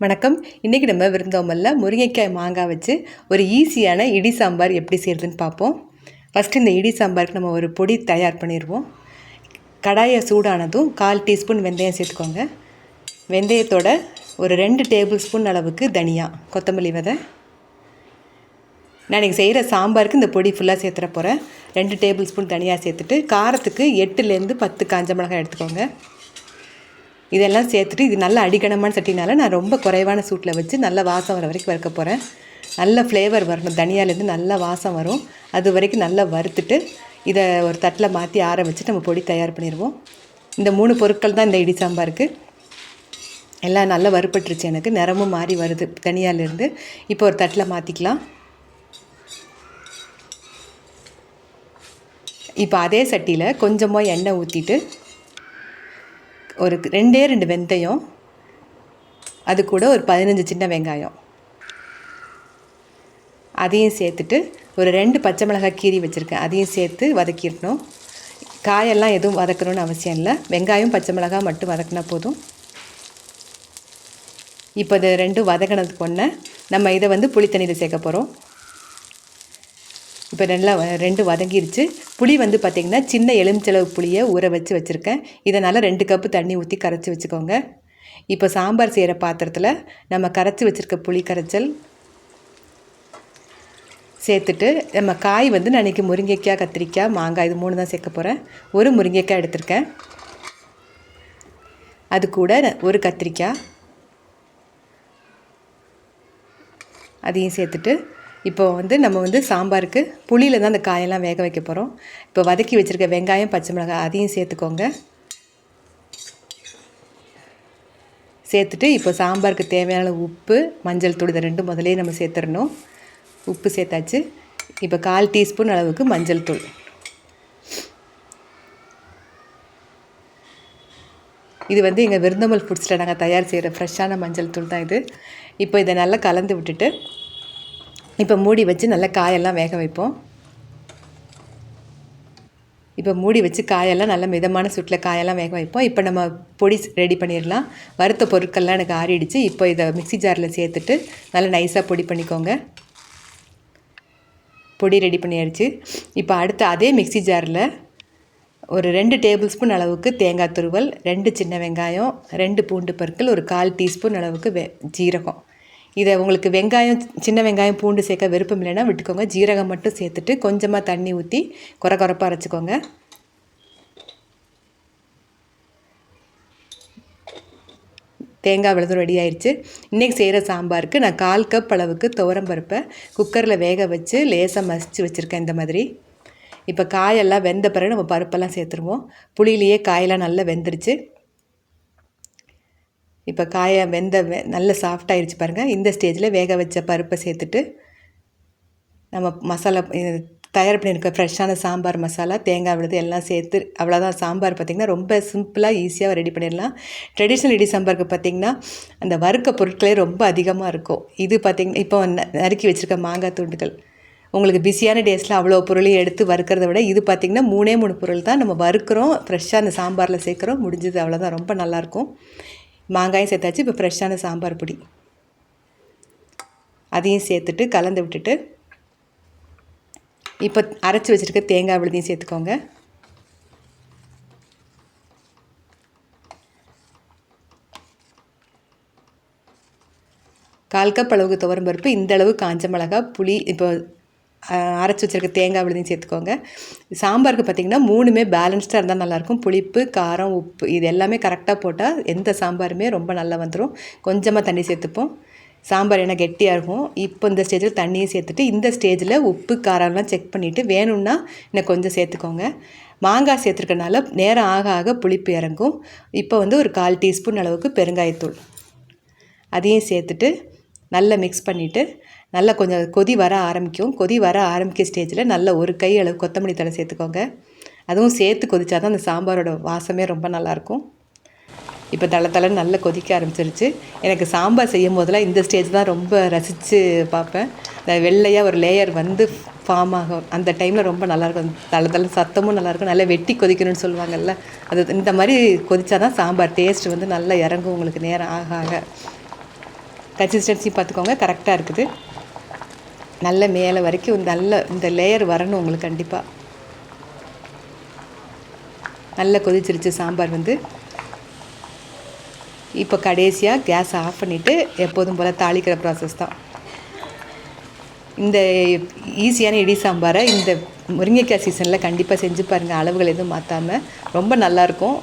வணக்கம். இன்றைக்கி நம்ம விருந்தோம்பல்ல முருங்கைக்காய் மாங்காய் வச்சு ஒரு ஈஸியான இடி சாம்பார் எப்படி செய்கிறதுன்னு பார்ப்போம். ஃபஸ்ட்டு இந்த இடி சாம்பாருக்கு நம்ம ஒரு பொடி தயார் பண்ணிடுவோம். கடாயை சூடானதும் 1/4 டீஸ்பூன் வெந்தயம் சேர்த்துக்கோங்க. வெந்தயத்தோட ஒரு 2 டேபிள் ஸ்பூன் அளவுக்கு தனியா, கொத்தமல்லி விதை. நான் இன்றைக்கி செய்கிற சாம்பாருக்கு இந்த பொடி ஃபுல்லாக சேர்த்துற போகிறேன். 2 டேபிள் ஸ்பூன் தனியாக சேர்த்துட்டு காரத்துக்கு 8லேருந்து 10 காஞ்ச மிளகாய் எடுத்துக்கோங்க. இதெல்லாம் சேர்த்துட்டு இது நல்ல அடிக்கணமான சட்டினால நான் ரொம்ப குறைவான சூட்டில் வச்சு நல்ல வாசம் வர வரைக்கும் வறுக்க போகிறேன். நல்ல ஃப்ளேவர் வரணும், தனியாலேருந்து நல்ல வாசம் வரும். அது வரைக்கும் நல்லா வறுத்துட்டு இதை ஒரு தட்டில் மாற்றி ஆற வச்சு நம்ம பொடி தயார் பண்ணிடுவோம். இந்த 3 பொருட்கள் தான் இந்த இடி சாம்பாருக்கு. எல்லாம் நல்லா வறுப்பட்டுருச்சு, எனக்கு நிறமும் மாறி வருது தனியாலேருந்து. இப்போ ஒரு தட்டில் மாற்றிக்கலாம். இப்போ அதே சட்டியில் கொஞ்சமாக எண்ணெய் ஊற்றிட்டு ஒரு 2 வெந்தயம், அது கூட ஒரு 15 சின்ன வெங்காயம் அதையும் சேர்த்துட்டு ஒரு 2 பச்சை மிளகாய் கீரி வச்சுருக்கேன், அதையும் சேர்த்து வதக்கிடணும். காயெல்லாம் எதுவும் வதக்கணும்னு அவசியம் இல்லை, வெங்காயம் பச்சை மிளகாய் மட்டும் வதக்கினா போதும். இப்போ இது 2 வதக்கினதுக்கு ஒன்று நம்ம இதை புளி தண்ணியில் சேர்க்க போகிறோம். இப்போ நல்லா 2 வதங்கிருச்சு. புளி பார்த்திங்கன்னா சின்ன எலுமிச்சளவு புளியை ஊற வச்சுருக்கேன். இதனால் 2 கப்பு தண்ணி ஊற்றி கரைச்சி வச்சுக்கோங்க. இப்போ சாம்பார் செய்கிற பாத்திரத்தில் நம்ம கரைச்சி வச்சுருக்க புளி கரைச்சல் சேர்த்துட்டு நம்ம காய் நான் இன்றைக்கி முருங்கைக்காய், கத்திரிக்காய், மாங்காய் இது 3 தான் சேர்க்க போகிறேன். ஒரு முருங்கைக்காய் எடுத்திருக்கேன், அது கூட ஒரு கத்திரிக்காய், அதையும் சேர்த்துட்டு இப்போ நம்ம சாம்பாருக்கு புளியில் தான் அந்த காயெல்லாம் வேக வைக்க போகிறோம். இப்போ வதக்கி வச்சுருக்க வெங்காயம், பச்சை மிளகாய் அதையும் சேர்த்துக்கோங்க. சேர்த்துட்டு இப்போ சாம்பாருக்கு தேவையான உப்பு, மஞ்சள் தூள் இதை 2 முதலே நம்ம சேர்த்துடணும். உப்பு சேர்த்தாச்சு. இப்போ 1/4 டீஸ்பூன் அளவுக்கு மஞ்சள் தூள். இது எங்கள் விருந்தோம்பல் ஃபுட்ஸில் நாங்கள் தயார் செய்கிற ஃப்ரெஷ்ஷான மஞ்சள் தூள் தான் இது. இப்போ இதை நல்லா கலந்து விட்டுட்டு இப்போ மூடி வச்சு நல்லா காயெல்லாம் வேக வைப்போம். இப்போ மூடி வச்சு காயெல்லாம் நல்லா மிதமான சூட்டில் காயெல்லாம் வேக வைப்போம். இப்போ நம்ம பொடி ரெடி பண்ணிடலாம். வறுத்த பொருட்கள்லாம் எனக்கு ஆறிடுச்சு. இப்போ இதை மிக்ஸி ஜாரில் சேர்த்துட்டு நல்லா நைஸாக பொடி பண்ணிக்கோங்க. பொடி ரெடி பண்ணியாச்சு. இப்போ அடுத்து அதே மிக்ஸி ஜாரில் ஒரு 2 டேபிள் ஸ்பூன் அளவுக்கு தேங்காய் துருவல், 2 சின்ன வெங்காயம், 2 பூண்டு பற்கள், ஒரு 1/4 டீஸ்பூன் அளவுக்கு ஜீரகம். இதை உங்களுக்கு சின்ன வெங்காயம், பூண்டு சேர்க்க விருப்பம் இல்லைன்னா விட்டுக்கோங்க. ஜீரகம் மட்டும் சேர்த்துட்டு கொஞ்சமாக தண்ணி ஊற்றி கொரப்பாக அரைச்சிக்கோங்க. தேங்காய் விழுதும் ரெடி ஆயிடுச்சு. இன்றைக்கி செய்கிற சாம்பாருக்கு நான் 1/4 கப் அளவுக்கு துவரம் பருப்பை குக்கரில் வேக வச்சு லேசாக மசித்து வச்சுருக்கேன் இந்த மாதிரி. இப்போ காயெல்லாம் வெந்த பிறகு நம்ம பருப்பெல்லாம் சேர்த்துருவோம். புளியிலேயே காயெல்லாம் நல்லா வெந்துருச்சு. இப்போ காயை நல்ல சாஃப்டாகிடுச்சு பாருங்கள். இந்த ஸ்டேஜில் வேக வச்ச பருப்பை சேர்த்துட்டு நம்ம மசாலா தயார் பண்ணியிருக்க ஃப்ரெஷ்ஷான சாம்பார் மசாலா, தேங்காய் விழுது எல்லாம் சேர்த்து அவ்வளோதான். சாம்பார் பார்த்திங்கன்னா ரொம்ப சிம்பிளாக ஈஸியாக ரெடி பண்ணிடலாம். ட்ரெடிஷ்னல் இடி சாம்பாருக்கு பார்த்திங்கன்னா அந்த வறுக்க பொருட்களே ரொம்ப அதிகமாக இருக்கும். இது பார்த்திங்கன்னா இப்போ நறுக்கி வச்சுருக்க மாங்காய் துண்டுகள், உங்களுக்கு பிஸியான டேஸில் அவ்வளோ பொருளையும் எடுத்து வறுக்கிறத விட இது பார்த்திங்கன்னா 3 பொருள் தான் நம்ம வறுக்கிறோம், ஃப்ரெஷ்ஷாக அந்த சாம்பாரில் சேர்க்குறோம், முடிஞ்சது அவ்வளோதான். ரொம்ப நல்லாயிருக்கும். மாங்காயும் சேர்த்தாச்சு. இப்போ ஃப்ரெஷ்ஷான சாம்பார் பொடி அதையும் சேர்த்துட்டு கலந்து விட்டுட்டு இப்போ அரைச்சி வச்சுருக்க தேங்காய் விழுதையும் சேர்த்துக்கோங்க. கால் கப் அளவுக்கு துவரம் பருப்பு, இந்த அளவு காஞ்ச மிளகாய், புளி, இப்போ அரைச்சி வச்சுருக்க தேங்காய் விழுதையும் சேர்த்துக்கோங்க. சாம்பாருக்கு பார்த்திங்கன்னா 3மே பேலன்ஸ்டாக இருந்தால் நல்லாயிருக்கும். புளிப்பு, காரம், உப்பு இது எல்லாமே கரெக்டாக போட்டால் எந்த சாம்பாருமே ரொம்ப நல்லா வந்துடும். கொஞ்சமாக தண்ணி சேர்த்துப்போம். சாம்பார் என்ன கெட்டியாக இருக்கும். இப்போ இந்த ஸ்டேஜில் தண்ணியும் சேர்த்துட்டு இந்த ஸ்டேஜில் உப்பு, காரம்லாம் செக் பண்ணிவிட்டு வேணும்னா இன்னும் கொஞ்சம் சேர்த்துக்கோங்க. மாங்காய் சேர்த்துருக்கனால நேரம் ஆக ஆக புளிப்பு இறங்கும். இப்போ ஒரு 1/4 டீஸ்பூன் அளவுக்கு பெருங்காயத்தூள் அதையும் சேர்த்துட்டு நல்லா மிக்ஸ் பண்ணிவிட்டு நல்லா கொஞ்சம் கொதி வர ஆரம்பிக்கும். கொதி வர ஆரம்பிக்க ஸ்டேஜில் நல்ல ஒரு கை அளவு கொத்தமல்லி தழை சேர்த்துக்கோங்க. அதுவும் சேர்த்து கொதிச்சா தான் அந்த சாம்பாரோட வாசமே ரொம்ப நல்லாயிருக்கும். இப்போ தலை நல்லா கொதிக்க ஆரம்பிச்சிருச்சு. எனக்கு சாம்பார் செய்யும் போதெல்லாம் இந்த ஸ்டேஜ் தான் ரொம்ப ரசித்து பார்ப்பேன். இந்த வெள்ளையாக ஒரு லேயர் ஃபார்ம் ஆகும். அந்த டைமில் ரொம்ப நல்லாயிருக்கும். தலை சத்தமும் நல்லாயிருக்கும். நல்லா வெட்டி கொதிக்கணும்னு சொல்லுவாங்கள்ல, அது இந்த மாதிரி கொதிச்சா தான் சாம்பார் டேஸ்ட் நல்லா இறங்கும் உங்களுக்கு நேரம் ஆக ஆக. கன்சிஸ்டன்சி பார்த்துக்கோங்க, கரெக்டாக இருக்குது. நல்ல மேலே வரைக்கும் நல்ல இந்த லேயர் வரணும் உங்களுக்கு கண்டிப்பாக. நல்லா கொதிச்சிருச்சு சாம்பார் வந்து. இப்போ கடைசியாக கேஸ் ஆஃப் பண்ணிவிட்டு எப்போதும் போல் தாளிக்கிற ப்ராசஸ் தான். இந்த ஈஸியான இடி சாம்பாரை இந்த முருங்கைக்காய் சீசனில் கண்டிப்பாக செஞ்சு பாருங்கள், அளவுகள் எதுவும் மாற்றாமல். ரொம்ப நல்லாயிருக்கும்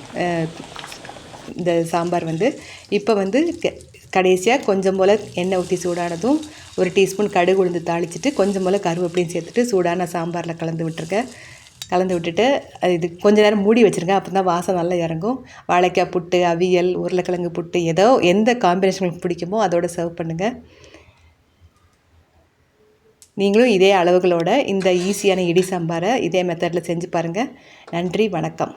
இந்த சாம்பார் வந்து. இப்போ வந்து கடைசியாக கொஞ்சம் போல் எண்ணெய் ஊற்றி சூடானதும் 1 டீஸ்பூன் கடுகு உளுந்து தாளிச்சிட்டு கொஞ்சம் போல் கருவேப்பிலையும் சேர்த்துட்டு சூடான சாம்பாரில் கலந்து விட்டுட்டு இது கொஞ்சம் நேரம் மூடி வச்சுருங்க. அப்போ தான் வாசம் நல்லா இறங்கும். வாழைக்காய் புட்டு, அவியல், உருளைக்கிழங்கு புட்டு, எந்த காம்பினேஷன் உங்களுக்கு பிடிக்குமோ அதோடு சர்வ் பண்ணுங்கள். நீங்களும் இதே அளவுகளோட இந்த ஈஸியான இடி சாம்பாரை இதே மெத்தடில் செஞ்சு பாருங்கள். நன்றி, வணக்கம்.